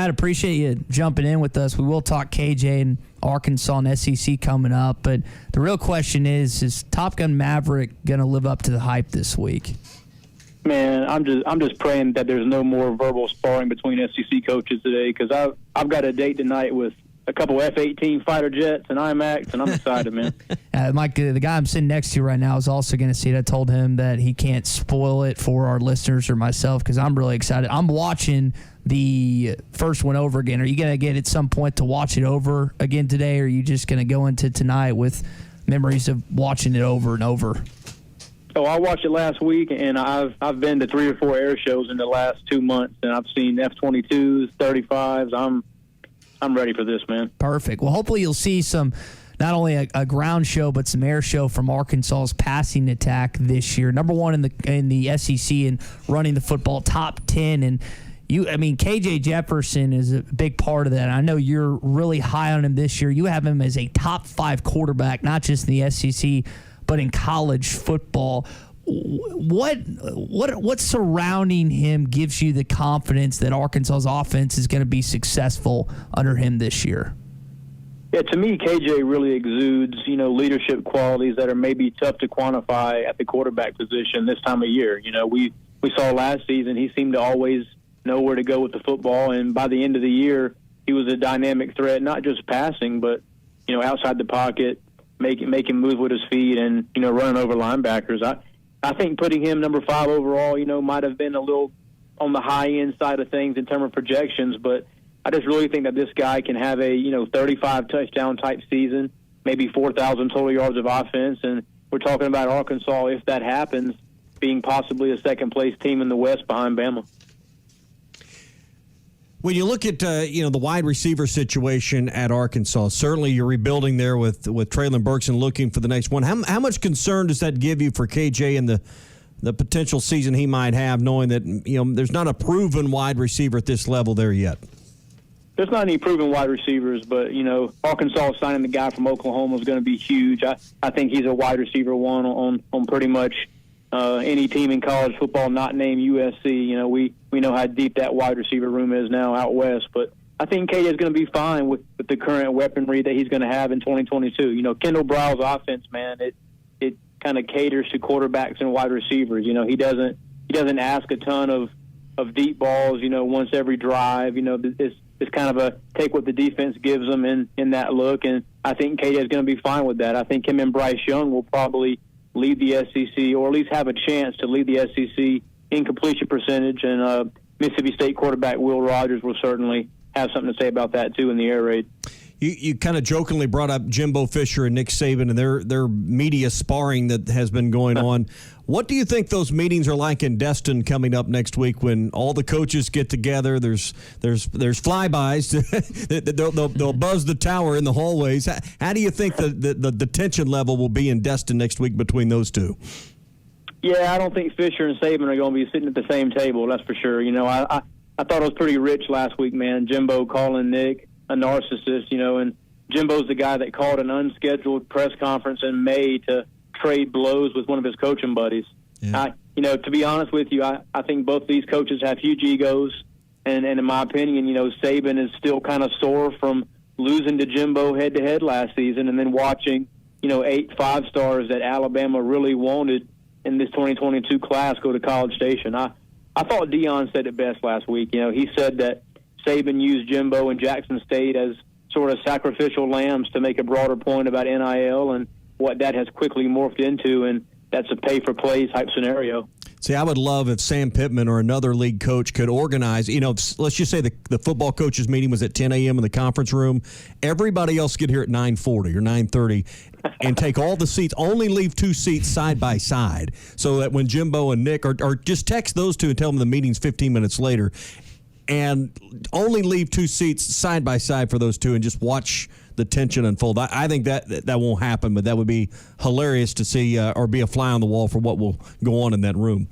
Brad, appreciate you jumping in with us. We will talk KJ and Arkansas and SEC coming up, but the real question is Top Gun Maverick going to live up to the hype this week? Man, I'm just praying that there's no more verbal sparring between SEC coaches today, because I've got a date tonight with a couple F-18 fighter jets and IMAX, and I'm excited, man. Mike, the guy I'm sitting next to right now is also going to see it. I told him that he can't spoil it for our listeners or myself because I'm really excited. I'm watching the first one over again. Are you going to get at some point to watch it over again today, or are you just going to go into tonight with memories of watching it over and over? Oh, I watched it last week, and I've been to 3 or 4 air shows in the last 2 months, and I've seen F-22s, 35s. I'm ready for this, man. Perfect. Well, hopefully you'll see some, not only a ground show, but some air show from Arkansas's passing attack this year. Number one in the SEC in running the football, top 10. And KJ Jefferson is a big part of that. I know you're really high on him this year. You have him as a top 5 quarterback, not just in the SEC, but in college football. What surrounding him gives you the confidence that Arkansas's offense is going to be successful under him this year? Yeah, to me, KJ really exudes, leadership qualities that are maybe tough to quantify at the quarterback position this time of year. We saw last season he seemed to always know where to go with the football, and by the end of the year, he was a dynamic threat, not just passing, but outside the pocket, making moves with his feet, and running over linebackers. I think putting him number 5 overall, might have been a little on the high end side of things in terms of projections, but I just really think that this guy can have a 35 touchdown type season, maybe 4,000 total yards of offense, and we're talking about Arkansas, if that happens, being possibly a second place team in the West behind Bama. When you look at the wide receiver situation at Arkansas, certainly you're rebuilding there with Traylon Burks and looking for the next one. How much concern does that give you for KJ and the potential season he might have, knowing that there's not a proven wide receiver at this level there yet? There's not any proven wide receivers, but Arkansas signing the guy from Oklahoma is going to be huge. I think he's a wide receiver one on pretty much any team in college football not named USC. We know how deep that wide receiver room is now out west, but I think KJ is going to be fine with the current weaponry that he's going to have in 2022. Kendall Briles' offense, man, it kind of caters to quarterbacks and wide receivers. He doesn't ask a ton of deep balls. Once every drive. It's kind of a take what the defense gives them in that look, and I think KJ is going to be fine with that. I think him and Bryce Young will probably lead the SEC, or at least have a chance to lead the SEC in completion percentage, and Mississippi State quarterback Will Rogers will certainly have something to say about that too in the air raid. You kind of jokingly brought up Jimbo Fisher and Nick Saban and their media sparring that has been going on. What do you think those meetings are like in Destin coming up next week when all the coaches get together? There's flybys. They'll buzz the tower in the hallways. How do you think the tension level will be in Destin next week between those two? Yeah, I don't think Fisher and Saban are going to be sitting at the same table. That's for sure. I thought it was pretty rich last week, man. Jimbo calling Nick a narcissist, and Jimbo's the guy that called an unscheduled press conference in May to trade blows with one of his coaching buddies. Yeah. To be honest with you, I think both these coaches have huge egos, and in my opinion, Saban is still kind of sore from losing to Jimbo head-to-head last season, and then watching, 8 5-stars that Alabama really wanted in this 2022 class go to College Station. I thought Deion said it best last week. He said that Saban used Jimbo and Jackson State as sort of sacrificial lambs to make a broader point about NIL and what that has quickly morphed into, and that's a pay-for-play type scenario. See, I would love if Sam Pittman or another league coach could organize, let's just say the football coaches meeting was at 10 a.m. in the conference room. Everybody else get here at 9:40 or 9:30 and take all the seats, only leave 2 seats side by side so that when Jimbo and Nick, or just text those two and tell them the meeting's 15 minutes later, and only leave 2 seats side by side for those two and just watch the tension unfold. I think that won't happen, but that would be hilarious to see or be a fly on the wall for what will go on in that room.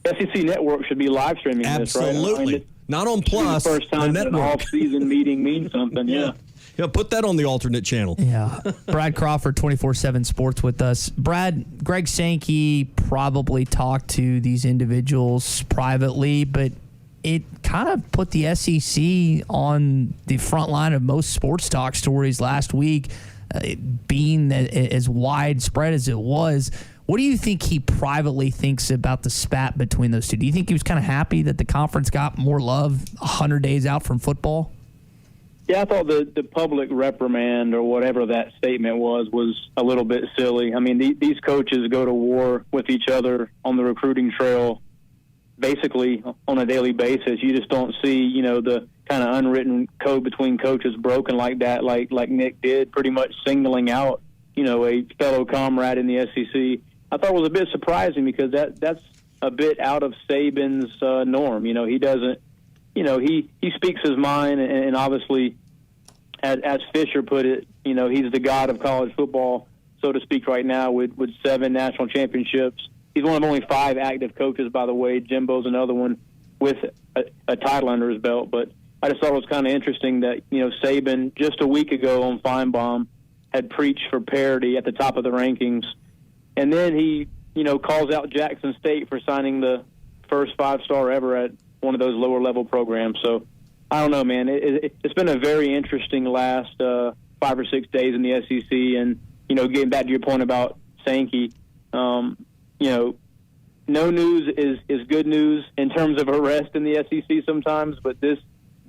SEC Network should be live streaming this, right? Absolutely. Not on Plus. The first time an off-season meeting means something, yeah. Yeah, put that on the alternate channel. Yeah. Brad Crawford, 247 Sports with us. Brad, Greg Sankey probably talked to these individuals privately, but it kind of put the SEC on the front line of most sports talk stories last week, being as widespread as it was. What do you think he privately thinks about the spat between those two? Do you think he was kind of happy that the conference got more love 100 days out from football? Yeah, I thought the public reprimand or whatever that statement was a little bit silly. I mean, these coaches go to war with each other on the recruiting trail basically on a daily basis. You just don't see, the kind of unwritten code between coaches broken like that, like Nick did, pretty much singling out, a fellow comrade in the SEC. I thought it was a bit surprising because that's a bit out of Saban's norm. He doesn't, he speaks his mind, and obviously, as Fisher put it, he's the god of college football, so to speak, right now with 7 national championships. He's one of only 5 active coaches, by the way. Jimbo's another one with a title under his belt. But I just thought it was kind of interesting that, Saban just a week ago on Feinbaum had preached for parity at the top of the rankings. And then he, calls out Jackson State for signing the first 5-star ever at one of those lower-level programs. So, I don't know, man. It's been a very interesting last 5 or 6 days in the SEC. And, getting back to your point about Sankey, no news is good news in terms of arrest in the SEC sometimes, but this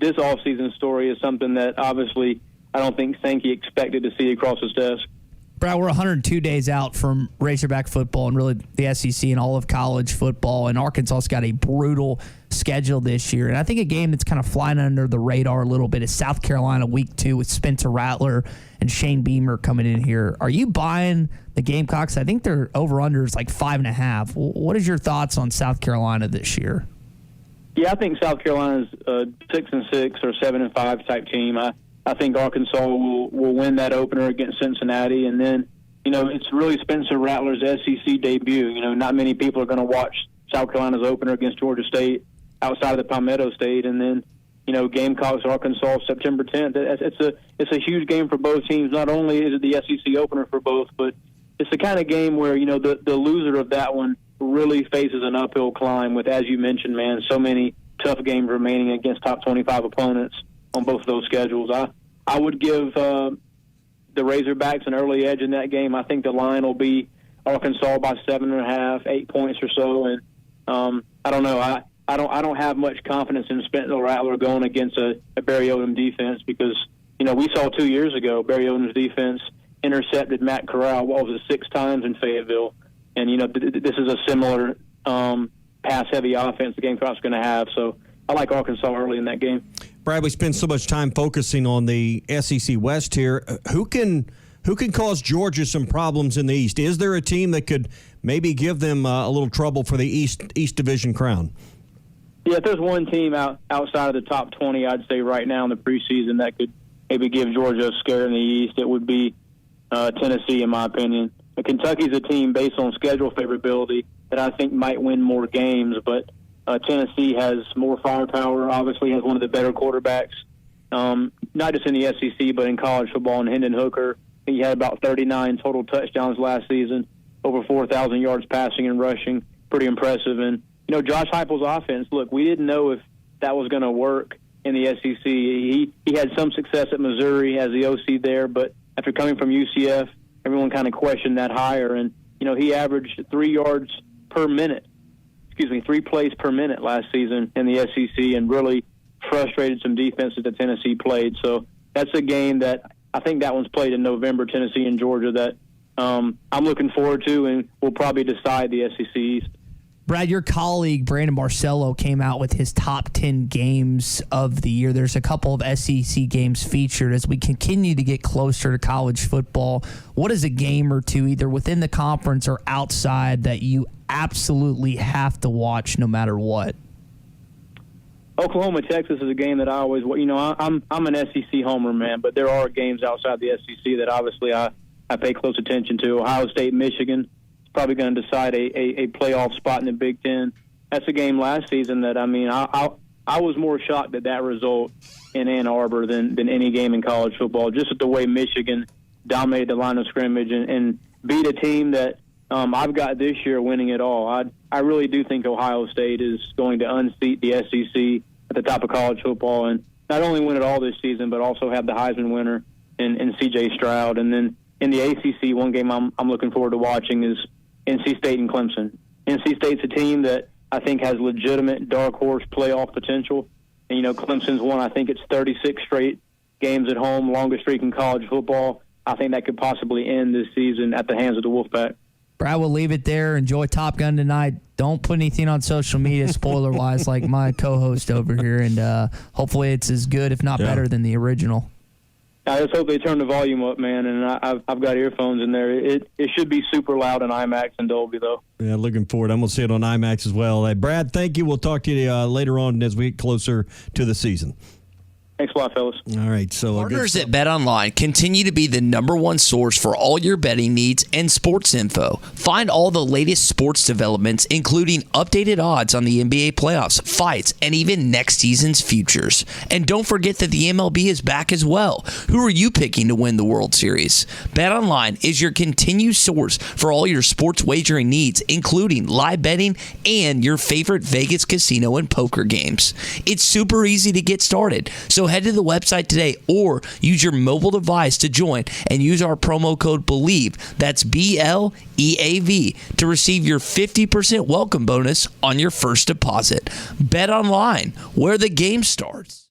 offseason story is something that obviously I don't think Sankey expected to see across his desk. Brad, we're 102 days out from Razorback football and really the SEC and all of college football, and Arkansas's got a brutal schedule this year. And I think a game that's kind of flying under the radar a little bit is South Carolina week 2 with Spencer Rattler and Shane Beamer coming in here. Are you buying the Gamecocks? I think their over-under is like 5.5. What is your thoughts on South Carolina this year? Yeah, I think South Carolina's a 6-6 or 7-5 type team. I think Arkansas will win that opener against Cincinnati, and then it's really Spencer Rattler's SEC debut. Not many people are going to watch South Carolina's opener against Georgia State outside of the Palmetto State, and then Gamecocks Arkansas September 10th. It's a huge game for both teams. Not only is it the SEC opener for both, but it's the kind of game where the loser of that one really faces an uphill climb with, as you mentioned, man, so many tough games remaining against top 25 opponents on both of those schedules. I would give the Razorbacks an early edge in that game. I think the line will be Arkansas by 7.5, 8 points or so. And I don't know. I don't have much confidence in Spencer Rattler going against a Barry Odom defense because we saw 2 years ago Barry Odom's defense intercepted Matt Corral 6 times in Fayetteville, and this is a similar pass-heavy offense the Gamecocks going to have. So I like Arkansas early in that game. Brad, we spend so much time focusing on the SEC West here. Who can cause Georgia some problems in the East? Is there a team that could maybe give them a little trouble for the East Division crown? Yeah, if there's one team outside of the top 20, I'd say right now in the preseason that could maybe give Georgia a scare in the East, it would be Tennessee, in my opinion. Kentucky's a team based on schedule favorability that I think might win more games, but Tennessee has more firepower, obviously has one of the better quarterbacks, not just in the SEC, but in college football. And Hendon Hooker, he had about 39 total touchdowns last season, over 4,000 yards passing and rushing. Pretty impressive. And, Josh Heupel's offense, look, we didn't know if that was going to work in the SEC. He had some success at Missouri as the OC there, but after coming from UCF, everyone kind of questioned that hire. And, he averaged 3 plays per minute last season in the SEC and really frustrated some defenses that Tennessee played. So that's a game that I think that one's played in November, Tennessee and Georgia, that I'm looking forward to and will probably decide the SEC East. Brad, your colleague Brandon Marcello came out with his top 10 games of the year. There's a couple of SEC games featured as we continue to get closer to college football. What is a game or two, either within the conference or outside, that you absolutely have to watch no matter what? Oklahoma, Texas is a game that I always, I'm an SEC homer, man, but there are games outside the SEC that obviously I pay close attention to. Ohio State, Michigan. Probably going to decide a playoff spot in the Big Ten. That's a game last season that, I was more shocked at that result in Ann Arbor than any game in college football, just at the way Michigan dominated the line of scrimmage and beat a team that I've got this year winning it all. I really do think Ohio State is going to unseat the SEC at the top of college football and not only win it all this season, but also have the Heisman winner in C.J. Stroud. And then in the ACC, one game I'm looking forward to watching is NC State and Clemson. NC State's a team that I think has legitimate dark horse playoff potential. And, you know, Clemson's won, I think it's 36 straight games at home, longest streak in college football. I think that could possibly end this season at the hands of the Wolfpack. Brad, we'll leave it there. Enjoy Top Gun tonight. Don't put anything on social media, spoiler-wise, like my co-host over here. And hopefully it's as good, if not better, than the original. I just hope they turn the volume up, man. And I've got earphones in there. It should be super loud in IMAX and Dolby, though. Yeah, looking forward. I'm going to see it on IMAX as well. Hey, Brad, thank you. We'll talk to you later on as we get closer to the season. Thanks a lot, fellas. All right. So Partners at BetOnline continue to be the #1 source for all your betting needs and sports info. Find all the latest sports developments, including updated odds on the NBA playoffs, fights, and even next season's futures. And don't forget that the MLB is back as well. Who are you picking to win the World Series? BetOnline is your continued source for all your sports wagering needs, including live betting and your favorite Vegas casino and poker games. It's super easy to get started. So head to the website today or use your mobile device to join and use our promo code BELIEVE, that's BLEAV, to receive your 50% welcome bonus on your first deposit. Bet online, where the game starts.